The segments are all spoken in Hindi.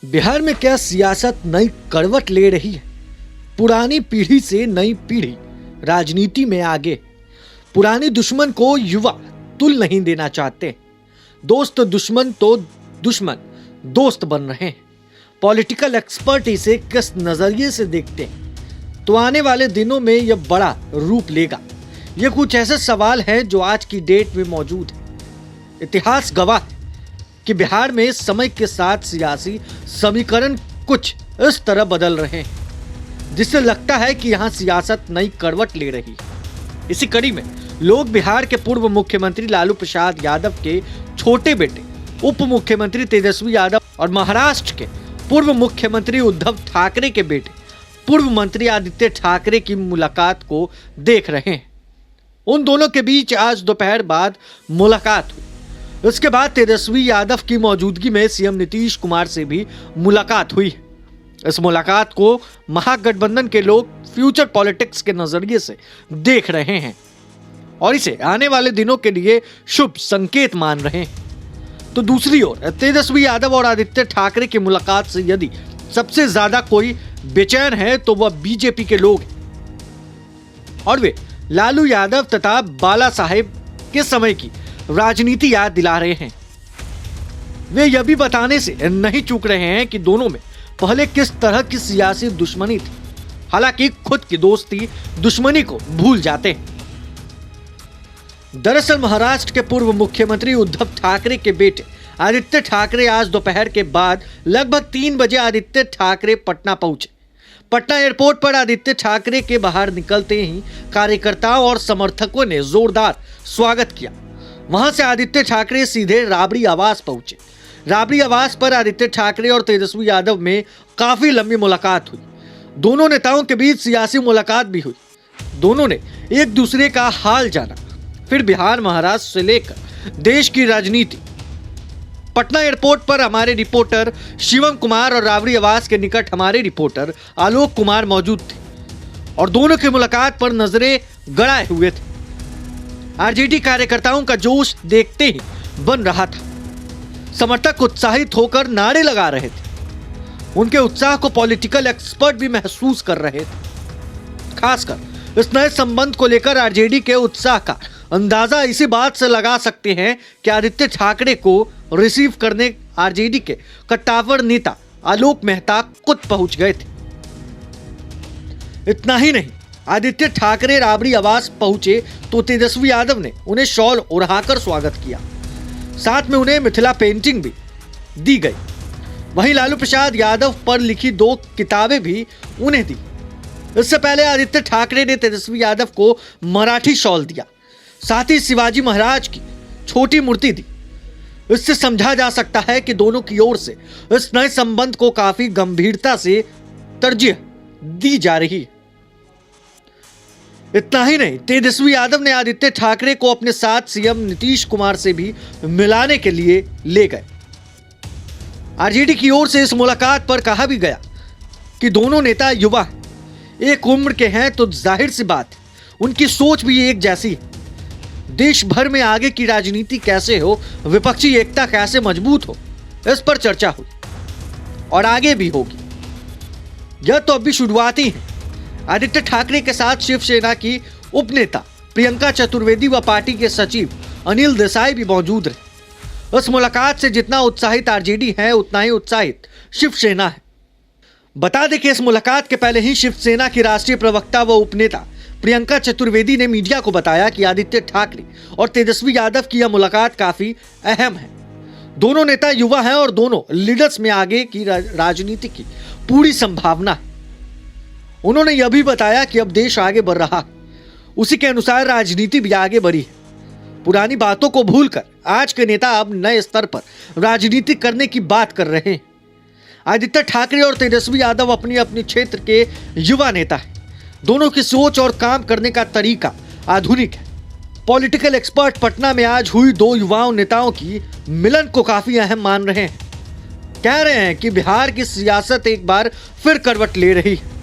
बिहार में क्या सियासत नई करवट ले रही है। पुरानी पीढ़ी से नई पीढ़ी राजनीति में आगे। पुरानी दुश्मन को युवा तुल नहीं देना चाहते। दोस्त दुश्मन तो दुश्मन दोस्त बन रहे हैं। पॉलिटिकल एक्सपर्ट इसे किस नजरिए से देखते हैं, तो आने वाले दिनों में यह बड़ा रूप लेगा। यह कुछ ऐसे सवाल हैं जो आज की डेट में मौजूद है। इतिहास गवाह है कि बिहार में समय के साथ सियासी समीकरण कुछ इस तरह बदल रहे हैं जिससे लगता है कि यहां सियासत नई करवट ले रही है। इसी कड़ी में लोग बिहार के पूर्व मुख्यमंत्री लालू प्रसाद यादव के छोटे बेटे उप मुख्यमंत्री तेजस्वी यादव और महाराष्ट्र के पूर्व मुख्यमंत्री उद्धव ठाकरे के बेटे पूर्व मंत्री आदित्य ठाकरे की मुलाकात को देख रहे हैं। उन दोनों के बीच आज दोपहर बाद मुलाकात हुई। इसके बाद तेजस्वी यादव की मौजूदगी में सीएम नीतीश कुमार से भी मुलाकात हुई। इस मुलाकात को महागठबंधन के लोग फ्यूचर पॉलिटिक्स के नजरिए से देख रहे हैं और इसे आने वाले दिनों के लिए शुभ संकेत मान रहे हैं। तो दूसरी ओर तेजस्वी यादव और आदित्य ठाकरे की मुलाकात से यदि सबसे ज्यादा कोई बेचैन है तो वह बीजेपी के लोग हैं और वे लालू यादव तथा बाला साहेब के समय की राजनीति याद दिला रहे हैं। वे यह भी बताने से नहीं चूक रहे हैं कि दोनों में पहले किस तरह की सियासी दुश्मनी थी। हालांकि खुद की दोस्ती दुश्मनी को भूल जाते हैं। दरअसल महाराष्ट्र के पूर्व मुख्यमंत्री उद्धव ठाकरे के बेटे आदित्य ठाकरे आज दोपहर के बाद लगभग 3 बजे आदित्य ठाकरे पटना पहुंचे। पटना एयरपोर्ट पर आदित्य ठाकरे के बाहर निकलते ही कार्यकर्ताओं और समर्थकों ने जोरदार स्वागत किया। वहां से आदित्य ठाकरे सीधे राबड़ी आवास पहुंचे। राबड़ी आवास पर आदित्य ठाकरे और तेजस्वी यादव में काफी लंबी मुलाकात हुई। दोनों नेताओं के बीच सियासी मुलाकात भी हुई। दोनों ने एक दूसरे का हाल जाना। फिर बिहार महाराष्ट्र से लेकर देश की राजनीति। पटना एयरपोर्ट पर हमारे रिपोर्टर शिवम कुमार और राबड़ी आवास के निकट हमारे रिपोर्टर आलोक कुमार मौजूद थे और दोनों की मुलाकात पर नजरें गड़ाए हुए थे। आरजेडी कार्यकर्ताओं का जोश देखते ही बन रहा था। समर्थक उत्साहित होकर नारे लगा रहे थे। उनके उत्साह को पॉलिटिकल एक्सपर्ट भी महसूस कर रहे थे। खासकर इस नए संबंध को लेकर आरजेडी के उत्साह का अंदाजा इसी बात से लगा सकते हैं कि आदित्य ठाकरे को रिसीव करने आरजेडी के कट्टावर नेता आलोक मेहता खुद पहुंच गए थे। इतना ही नहीं, आदित्य ठाकरे राबड़ी आवास पहुंचे तो तेजस्वी यादव ने उन्हें शॉल ओढ़ाकर स्वागत किया। साथ में उन्हें मिथिला पेंटिंग भी दी गई। वहीं लालू प्रसाद यादव पर लिखी 2 किताबें भी उन्हें दी। इससे पहले आदित्य ठाकरे ने तेजस्वी यादव को मराठी शॉल दिया। साथ ही शिवाजी महाराज की छोटी मूर्ति दी। इससे समझा जा सकता है कि दोनों की ओर से इस नए संबंध को काफी गंभीरता से तरजीह दी जा रही है। इतना ही नहीं, तेजस्वी यादव ने आदित्य ठाकरे को अपने साथ सीएम नीतीश कुमार से भी मिलाने के लिए ले गए। आरजेडी की ओर से इस मुलाकात पर कहा भी गया कि दोनों नेता युवा हैं, एक उम्र के हैं तो जाहिर सी बात है उनकी सोच भी एक जैसी है। देश भर में आगे की राजनीति कैसे हो, विपक्षी एकता कैसे मजबूत हो, इस पर चर्चा हुई और आगे भी होगी। यह तो अभी शुरुआत ही है। आदित्य ठाकरे के साथ शिवसेना की उपनेता प्रियंका चतुर्वेदी व पार्टी के सचिव अनिल देसाई भी मौजूद रहे। इस मुलाकात से जितना उत्साहित आरजेडी है उतना ही उत्साहित शिवसेना है। बता दें कि इस मुलाकात के पहले ही शिवसेना की राष्ट्रीय प्रवक्ता व उपनेता प्रियंका चतुर्वेदी ने मीडिया को बताया कि आदित्य ठाकरे और तेजस्वी यादव की यह मुलाकात काफी अहम है। दोनों नेता युवा हैं और दोनों लीडर्स में आगे की राजनीति की पूरी संभावना है। उन्होंने यह भी बताया कि अब देश आगे बढ़ रहा है, उसी के अनुसार राजनीति भी आगे बढ़ी है। पुरानी बातों को भूलकर आज के नेता अब नए स्तर पर राजनीति करने की बात कर रहे हैं। आदित्य ठाकरे और तेजस्वी यादव अपनी अपनी क्षेत्र के युवा नेता हैं। दोनों की सोच और काम करने का तरीका आधुनिक है। पॉलिटिकल एक्सपर्ट पटना में आज हुई 2 युवाओं नेताओं की मिलन को काफी अहम मान रहे हैं। कह रहे हैं कि बिहार की सियासत एक बार फिर करवट ले रही है।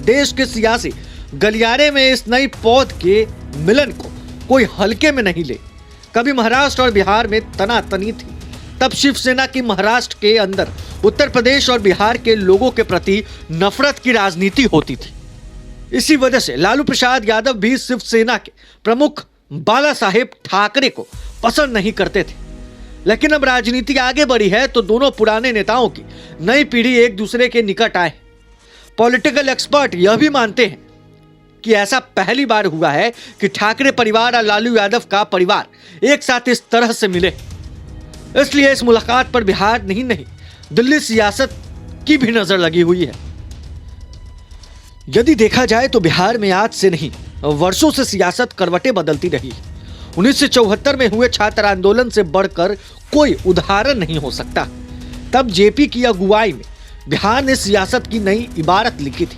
देश के सियासी गलियारे में इस नई पौध के मिलन को कोई हल्के में नहीं ले। कभी महाराष्ट्र और बिहार में तनातनी थी, तब शिवसेना की महाराष्ट्र के अंदर उत्तर प्रदेश और बिहार के लोगों के प्रति नफरत की राजनीति होती थी। इसी वजह से लालू प्रसाद यादव भी शिवसेना के प्रमुख बाला साहेब ठाकरे को पसंद नहीं करते थे। लेकिन अब राजनीति आगे बढ़ी है तो दोनों पुराने नेताओं की नई पीढ़ी एक दूसरे के निकट आए। पॉलिटिकल एक्सपर्ट यह भी मानते हैं कि ऐसा पहली बार हुआ है कि ठाकरे परिवार और लालू यादव का परिवार एक साथ इस तरह से मिले। इसलिए इस मुलाकात पर बिहार नहीं दिल्ली सियासत की भी नजर लगी हुई है। यदि देखा जाए तो बिहार में आज से नहीं वर्षों से सियासत करवटें बदलती रही। 1974 में हुए छात्र आंदोलन से बढ़कर कोई उदाहरण नहीं हो सकता। तब जेपी की अगुवाई में बिहार ने सियासत की नई इबारत लिखी थी।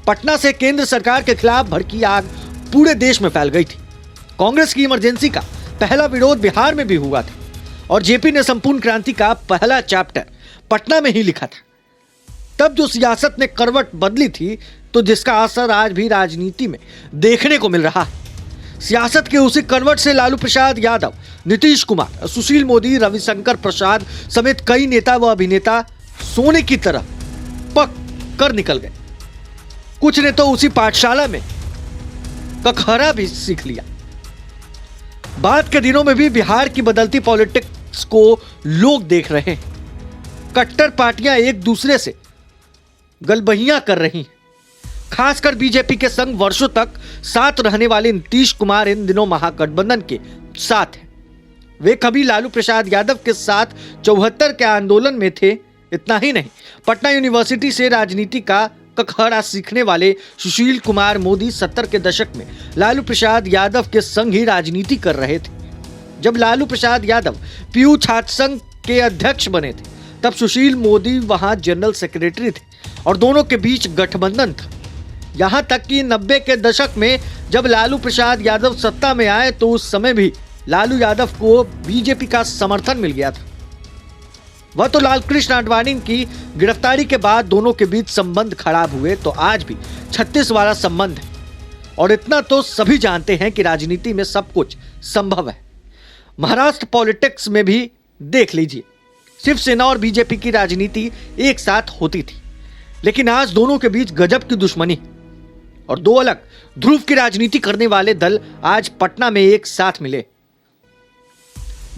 पटना से केंद्र सरकार के खिलाफ भड़की आग पूरे देश में फैल गई थी। कांग्रेस की इमरजेंसी का पहला विरोध बिहार में भी हुआ था और जेपी ने संपूर्ण क्रांति का पहला चैप्टर पटना में ही लिखा था। तब जो सियासत ने करवट बदली थी तो जिसका असर आज भी राजनीति में देखने को मिल रहा है। सियासत के उसी करवट से लालू प्रसाद यादव, नीतीश कुमार, सुशील मोदी, रविशंकर प्रसाद समेत कई नेता व अभिनेता सोने की तरह पक कर निकल गए। कुछ ने तो उसी पाठशाला में कखहरा भी सीख लिया। बाद के दिनों में भी बिहार की बदलती पॉलिटिक्स को लोग देख रहे हैं। कट्टर पार्टियां एक दूसरे से गलबहियां कर रही हैं। खासकर बीजेपी के संग वर्षों तक साथ रहने वाले नीतीश कुमार इन दिनों महागठबंधन के साथ हैं। वे कभी लालू प्रसाद यादव के साथ 74 के आंदोलन में थे। इतना ही नहीं, पटना यूनिवर्सिटी से राजनीति का कखहरा सीखने वाले सुशील कुमार मोदी 70 के दशक में लालू प्रसाद यादव के संग ही राजनीति कर रहे थे। जब लालू प्रसाद यादव पीयू छात्र संघ के अध्यक्ष बने थे तब सुशील मोदी वहां जनरल सेक्रेटरी थे और दोनों के बीच गठबंधन था। यहां तक कि 90 के दशक में जब लालू प्रसाद यादव सत्ता में आए तो उस समय भी लालू यादव को बीजेपी का समर्थन मिल गया था। वह तो लालकृष्ण आडवाणी की गिरफ्तारी के बाद दोनों के बीच संबंध खराब हुए तो आज भी 36 वाला संबंध है। और इतना तो सभी जानते हैं कि राजनीति में सब कुछ संभव है। महाराष्ट्र पॉलिटिक्स में भी देख लीजिए, शिवसेना और बीजेपी की राजनीति एक साथ होती थी, लेकिन आज दोनों के बीच गजब की दुश्मनी और दो अलग ध्रुव की राजनीति करने वाले दल आज पटना में एक साथ मिले।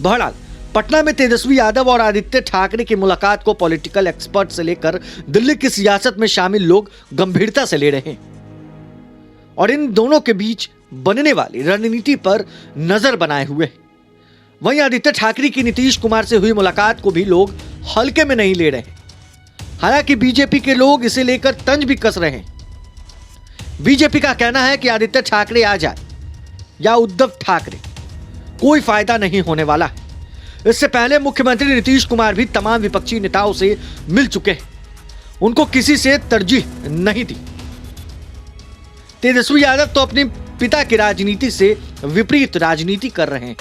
बहरहाल पटना में तेजस्वी यादव और आदित्य ठाकरे की मुलाकात को पॉलिटिकल एक्सपर्ट से लेकर दिल्ली की सियासत में शामिल लोग गंभीरता से ले रहे हैं और इन दोनों के बीच बनने वाली रणनीति पर नजर बनाए हुए हैं। वहीं आदित्य ठाकरे की नीतीश कुमार से हुई मुलाकात को भी लोग हल्के में नहीं ले रहे हैं। हालांकि बीजेपी के लोग इसे लेकर तंज भी कस रहे हैं। बीजेपी का कहना है कि आदित्य ठाकरे आ जाए या उद्धव ठाकरे, कोई फायदा नहीं होने वाला है। इससे पहले मुख्यमंत्री नीतीश कुमार भी तमाम विपक्षी नेताओं से मिल चुके हैं। उनको किसी से तरजीह नहीं दी। तेजस्वी यादव तो अपने पिता की राजनीति से विपरीत राजनीति कर रहे हैं।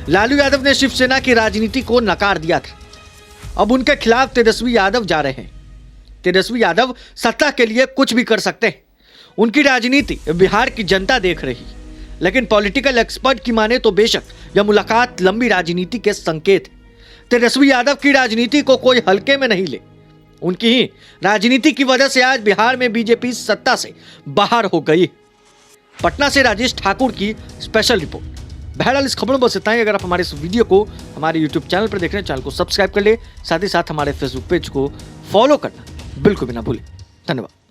लालू यादव ने शिवसेना की राजनीति को नकार दिया था। अब उनके खिलाफ तेजस्वी यादव जा रहे हैं। तेजस्वी यादव सत्ता के लिए कुछ भी कर सकते हैं। उनकी राजनीति बिहार की जनता देख रही, लेकिन पॉलिटिकल एक्सपर्ट की माने तो बेशक यह मुलाकात लंबी राजनीति के संकेत है। तेजस्वी यादव की राजनीति को कोई हल्के में नहीं ले। उनकी ही राजनीति की वजह से आज बिहार में बीजेपी सत्ता से बाहर हो गई। पटना से राजेश ठाकुर की स्पेशल रिपोर्ट। बहरहाल इस खबर में बस इतना ही। अगर आप हमारे इस वीडियो को हमारे यूट्यूब चैनल पर देख रहे हैं, चैनल को सब्सक्राइब कर ले, साथ ही साथ हमारे फेसबुक पेज को फॉलो करना बिल्कुल भी ना भूलें। धन्यवाद।